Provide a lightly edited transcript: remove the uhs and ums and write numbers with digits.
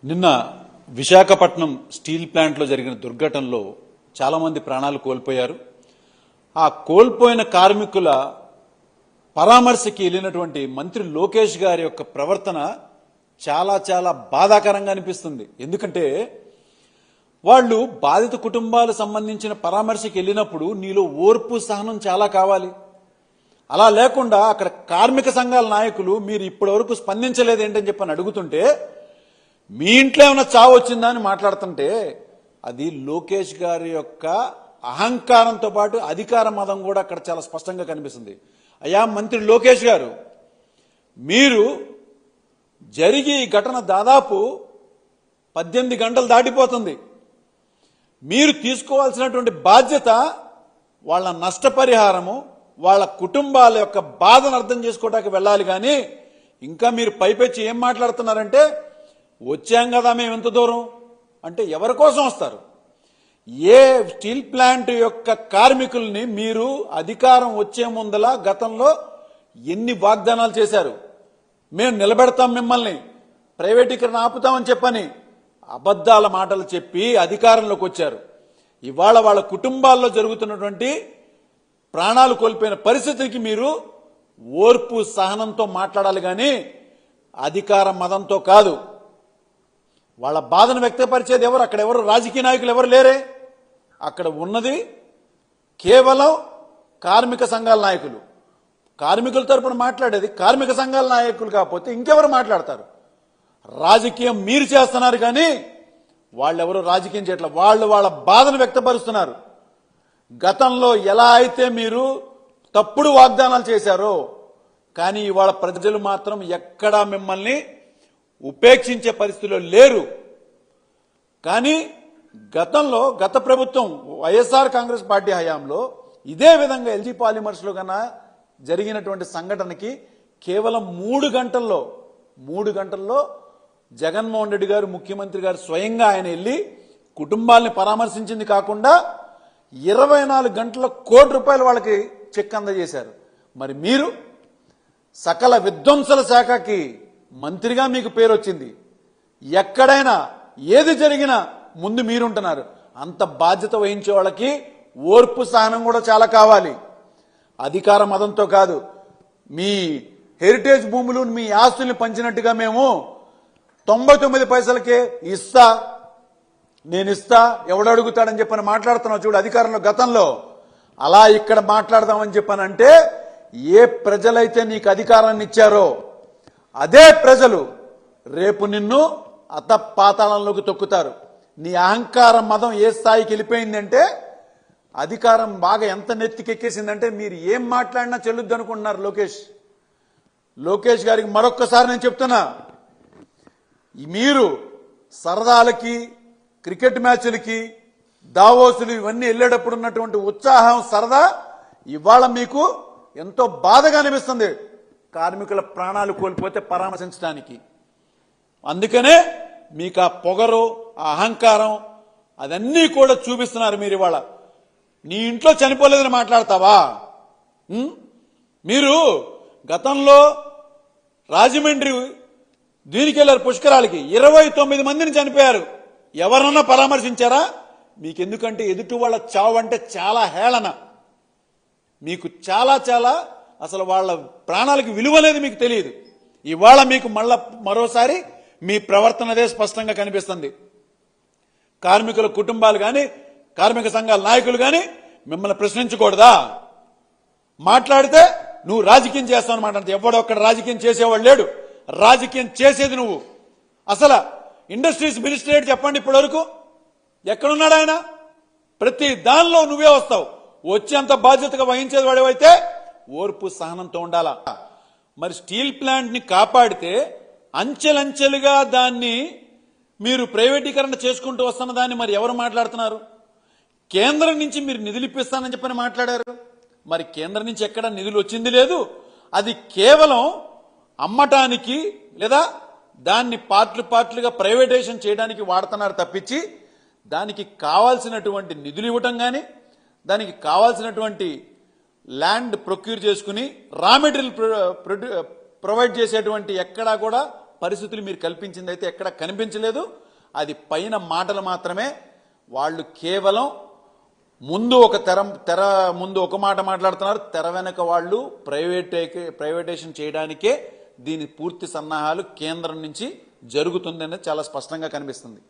నిన్న విశాఖపట్నం స్టీల్ ప్లాంట్లో జరిగిన దుర్ఘటనలో చాలా మంది ప్రాణాలు కోల్పోయారు. ఆ కోల్పోయిన కార్మికుల పరామర్శకి వెళ్ళినటువంటి మంత్రి లోకేష్ గారి యొక్క ప్రవర్తన చాలా చాలా బాధాకరంగా అనిపిస్తుంది. ఎందుకంటే వాళ్ళు బాధిత కుటుంబాలకు సంబంధించిన పరామర్శకి వెళ్ళినప్పుడు నీలో ఓర్పు సహనం చాలా కావాలి. అలా లేకుండా అక్కడ కార్మిక సంఘాల నాయకులు మీరు ఇప్పటివరకు స్పందించలేదు ఏంటని చెప్పని అడుగుతుంటే మీ ఇంట్లో ఏమైనా చావు వచ్చిందా అని మాట్లాడుతుంటే అది లోకేష్ గారి యొక్క అహంకారంతో పాటు అధికార మదం కూడా అక్కడ చాలా స్పష్టంగా కనిపిస్తుంది. అయ్యా మంత్రి లోకేష్ గారు, మీరు జరిగి ఈ ఘటన దాదాపు 18 గంటలు దాటిపోతుంది. మీరు తీసుకోవాల్సినటువంటి బాధ్యత వాళ్ళ నష్టపరిహారము, వాళ్ళ కుటుంబాల యొక్క బాధను అర్థం చేసుకోవడానికి వెళ్ళాలి. కానీ ఇంకా మీరు పైపెచ్చి ఏం మాట్లాడుతున్నారంటే వచ్చాం కదా మేము ఎంత దూరం అంటే ఎవరి కోసం వస్తారు? ఏ స్టీల్ ప్లాంట్ యొక్క కార్మికుల్ని మీరు అధికారం వచ్చే ముందల గతంలో ఎన్ని వాగ్దానాలు చేశారు? మేము నిలబెడతాం, మిమ్మల్ని ప్రైవేటీకరణ ఆపుతామని చెప్పని అబద్ధాల మాటలు చెప్పి అధికారంలోకి వచ్చారు. ఇవాళ వాళ్ళ కుటుంబాల్లో జరుగుతున్నటువంటి ప్రాణాలు కోల్పోయిన పరిస్థితికి మీరు ఓర్పు సహనంతో మాట్లాడాలి కానీ అధికార మదంతో కాదు. వాళ్ళ బాధను వ్యక్తపరిచేది ఎవరు? అక్కడ ఎవరు రాజకీయ నాయకులు ఎవరు లేరే. అక్కడ ఉన్నది కేవలం కార్మిక సంఘాల నాయకులు. కార్మికుల తరపున మాట్లాడేది కార్మిక సంఘాల నాయకులు కాకపోతే ఇంకెవరు మాట్లాడతారు? రాజకీయం మీరు చేస్తున్నారు కానీ వాళ్ళెవరు రాజకీయం చేయట్లేదు. వాళ్ళు వాళ్ళ బాధను వ్యక్తపరుస్తున్నారు. గతంలో ఎలా అయితే మీరు తప్పుడు వాగ్దానాలు చేశారో కానీ ఇవాళ ప్రజలు మాత్రం ఎక్కడా మిమ్మల్ని ఉపేక్షించే పరిస్థితిలో లేరు. కానీ గతంలో గత ప్రభుత్వం వైఎస్ఆర్ కాంగ్రెస్ పార్టీ హయాంలో ఇదే విధంగా ఎల్జీ పాలిమర్స్ లో కన్నా జరిగినటువంటి సంఘటనకి కేవలం 3 గంటల్లో జగన్మోహన్ రెడ్డి గారు ముఖ్యమంత్రి గారు స్వయంగా ఆయన వెళ్ళి కుటుంబాలని పరామర్శించింది కాకుండా 24 గంటల ₹1 వాళ్ళకి చెక్ అందజేశారు. మరి మీరు సకల విధ్వంసల శాఖకి మంత్రిగా మీకు పేరు వచ్చింది. ఎక్కడైనా ఏది జరిగినా ముందు మీరుంటున్నారు. అంత బాధ్యత వహించే వాళ్ళకి ఓర్పు సహనం కూడా చాలా కావాలి. అధికార మదంతో కాదు. మీ హెరిటేజ్ భూములు మీ ఆస్తుల్ని పంచినట్టుగా మేము 99 పైసలకే ఇస్తా, నేను ఇస్తా, ఎవడు అడుగుతాడని చెప్పని మాట్లాడుతున్నావు చూడు అధికారంలో. గతంలో అలా ఇక్కడ మాట్లాడదామని చెప్పానంటే ఏ ప్రజలైతే నీకు అధికారాన్ని ఇచ్చారో అదే ప్రజలు రేపు నిన్ను అతపాతాళంలోకి తొక్కుతారు. నీ అహంకార మదం ఏ స్థాయికి వెళ్ళిపోయిందంటే అధికారం బాగా ఎంత నెత్తికెక్కేసిందంటే మీరు ఏం మాట్లాడినా చెల్లుద్ది అనుకుంటున్నారు. లోకేష్ గారికి మరొక్కసారి నేను చెప్తున్నా, మీరు సరదాలకి క్రికెట్ మ్యాచ్లకి దావోసులు ఇవన్నీ వెళ్ళేటప్పుడు ఉన్నటువంటి ఉత్సాహం సరదా ఇవాళ మీకు ఎంతో బాధగా అనిపిస్తుంది కార్మికుల ప్రాణాలు కోల్పోతే పరామర్శించడానికి. అందుకనే మీకు ఆ పొగరు, ఆ అహంకారం అదన్నీ కూడా చూపిస్తున్నారు. మీరు ఇవాళ నీ ఇంట్లో చనిపోలేదని మాట్లాడతావా? మీరు గతంలో రాజమండ్రి దీనికి వెళ్ళారు పుష్కరాలకి, 29 మందిని చనిపోయారు. ఎవరన్నా పరామర్శించారా? మీకెందుకంటే ఎదుటి వాళ్ళ చావు అంటే చాలా హేళన. మీకు చాలా చాలా అసలు వాళ్ళ ప్రాణాలకు విలువ అనేది మీకు తెలియదు. ఇవాళ మీకు మరోసారి మీ ప్రవర్తన అదే స్పష్టంగా కనిపిస్తుంది. కార్మికుల కుటుంబాలు కానీ కార్మిక సంఘాల నాయకులు కానీ మిమ్మల్ని ప్రశ్నించకూడదా? మాట్లాడితే నువ్వు రాజకీయం చేస్తావు అనమాట. ఎవడో ఒక్కడ రాజకీయం చేసేవాడు లేడు. రాజకీయం చేసేది నువ్వు. అసలు ఇండస్ట్రీస్ మినిస్టర్ చెప్పండి ఇప్పటి వరకు ఎక్కడున్నాడు ఆయన? ప్రతి దానిలో నువ్వే వస్తావు. వచ్చేంత బాధ్యతగా వహించేది వాడేవైతే ఓర్పు సహనంతో ఉండాలా. మరి స్టీల్ ప్లాంట్ ని కాపాడితే అంచెలంచెలుగా దాన్ని మీరు ప్రైవేటీకరణ చేసుకుంటూ వస్తున్న దాన్ని మరి ఎవరు మాట్లాడుతున్నారు? కేంద్రం నుంచి మీరు నిధులు ఇప్పిస్తానని చెప్పని మాట్లాడారు. మరి కేంద్రం నుంచి ఎక్కడ నిధులు వచ్చింది లేదు. అది కేవలం అమ్మటానికి లేదా దాన్ని పార్ట్లుగా ప్రైవేటైజేషన్ చేయడానికి వాడుతున్నారు తప్పించి దానికి కావాల్సినటువంటి నిధులు ఇవ్వటం కానీ దానికి కావాల్సినటువంటి ల్యాండ్ ప్రొక్యూర్ చేసుకుని రా మెటీరియల్ ప్రొవైడ్ చేసేటువంటి ఎక్కడా కూడా పరిస్థితులు మీరు కల్పించింది అయితే ఎక్కడ కనిపించలేదు. అది పైన మాటలు మాత్రమే. వాళ్ళు కేవలం ముందు ఒక తెర ముందు ఒక మాట మాట్లాడుతున్నారు, తెర వెనక వాళ్ళు ప్రైవేటైజేషన్ చేయడానికే దీని పూర్తి సన్నాహాలు కేంద్రం నుంచి జరుగుతుందనేది చాలా స్పష్టంగా కనిపిస్తుంది.